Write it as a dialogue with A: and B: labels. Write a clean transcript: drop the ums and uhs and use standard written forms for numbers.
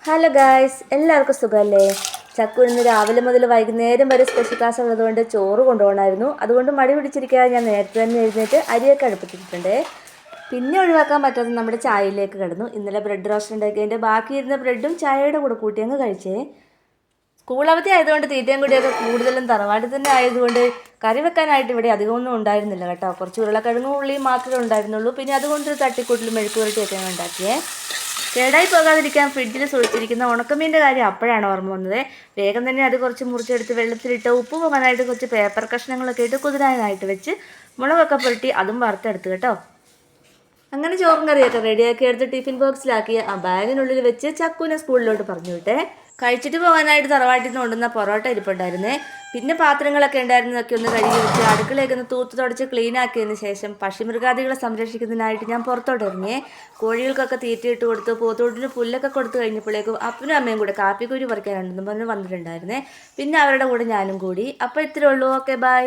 A: Hello guys, എല്ലാവർക്കും സുഖമല്ലേ? ചക്കു ഇന്ന് രാവിലെ മുതൽ വൈകുന്നേരം വരെ സ്പെഷ്യൽ ക്ലാസ് ഉള്ളതുകൊണ്ട് ചോറ് കൊണ്ടുപോകണമായിരുന്നു. അതുകൊണ്ട് മടി പിടിച്ചിരിക്കാതെ ഞാൻ നേരത്തെ തന്നെ എഴുന്നേറ്റ് അരിയൊക്കെ അടുപ്പിച്ചിട്ടുണ്ട്. പിന്നെ ഒഴിവാക്കാൻ പറ്റാതെ നമ്മുടെ ചായയിലേക്ക് കിടന്നു. ഇന്നലെ ബ്രെഡ് റോസ്റ്റ് ഉണ്ടാക്കിയതിൻ്റെ ബാക്കിയിരുന്ന ബ്രെഡും ചായയുടെ കൂടെ കൂട്ടി അങ്ങ് കഴിച്ചേ. സ്കൂൾ അവധി ആയതുകൊണ്ട് തീറ്റയും കൂടിയൊക്കെ കൂടുതലും തറവാട്ടിൽ തന്നെ ആയതുകൊണ്ട് കറി വെക്കാനായിട്ട് ഇവിടെ അധികമൊന്നും ഉണ്ടായിരുന്നില്ല കേട്ടോ. കുറച്ച് ഉരുളക്കിഴങ്ങും ഉള്ളിയും മാത്രമേ ഉണ്ടായിരുന്നുള്ളൂ. പിന്നെ അതുകൊണ്ടൊരു തട്ടിക്കൂട്ടിലും മെഴുക്കുവരട്ടിയൊക്കെ ഉണ്ടാക്കിയേ. കേടായി പോകാതിരിക്കാൻ ഫ്രിഡ്ജിൽ സൂക്ഷിച്ചിരിക്കുന്ന ഉണക്കമീൻ്റെ കാര്യം അപ്പോഴാണ് ഓർമ്മ വന്നത്. വേഗം തന്നെ അത് കുറച്ച് മുറിച്ചെടുത്ത് വെള്ളത്തിലിട്ട് ഉപ്പ് പോകാനായിട്ട് കുറച്ച് പേപ്പർ കഷ്ണങ്ങളൊക്കെ ഇട്ട് കുതിരാനായിട്ട് വെച്ച് മുളകൊക്കെ പുരട്ടി അതും വറുത്തെടുത്ത് കേട്ടോ. അങ്ങനെ ചോറും കറിയൊക്കെ റെഡിയാക്കി എടുത്ത് ടിഫിൻ ബോക്സിലാക്കി ആ ബാഗിനുള്ളിൽ വെച്ച് ചക്കുവിനെ സ്കൂളിലോട്ട് പറഞ്ഞു വിട്ടേ. കഴിച്ചിട്ട് പോകാനായിട്ട് തറവാട്ടിൽ നിന്ന് കൊണ്ടുവന്ന പൊറോട്ട ഇരിപ്പുണ്ടായിരുന്നേ. പിന്നെ പാത്രങ്ങളൊക്കെ ഉണ്ടായിരുന്നതൊക്കെ ഒന്ന് കഴുകി വെച്ച് അടുക്കളയൊക്കെ ഒന്ന് തൂത്ത് തുടച്ച് ക്ലീൻ ആക്കിയതിന് ശേഷം പക്ഷിമൃഗാദികളെ സംരക്ഷിക്കുന്നതിനായിട്ട് ഞാൻ പുറത്തോട്ട് ഇറങ്ങിയേ. കോഴികൾക്കൊക്കെ തീറ്റയിട്ട് കൊടുത്ത് പോത്തോട്ടിന് പുല്ലൊക്കെ കൊടുത്തു കഴിഞ്ഞപ്പോഴേക്കും അപ്പനും അമ്മയും കൂടെ കാപ്പിക്കുരു പറിക്കാനുണ്ടെന്ന് പറഞ്ഞ് വന്നിട്ടുണ്ടായിരുന്നേ. പിന്നെ അവരുടെ കൂടെ ഞാനും കൂടി. അപ്പോൾ ഇത്രയേ ഉള്ളൂ. Okay, by.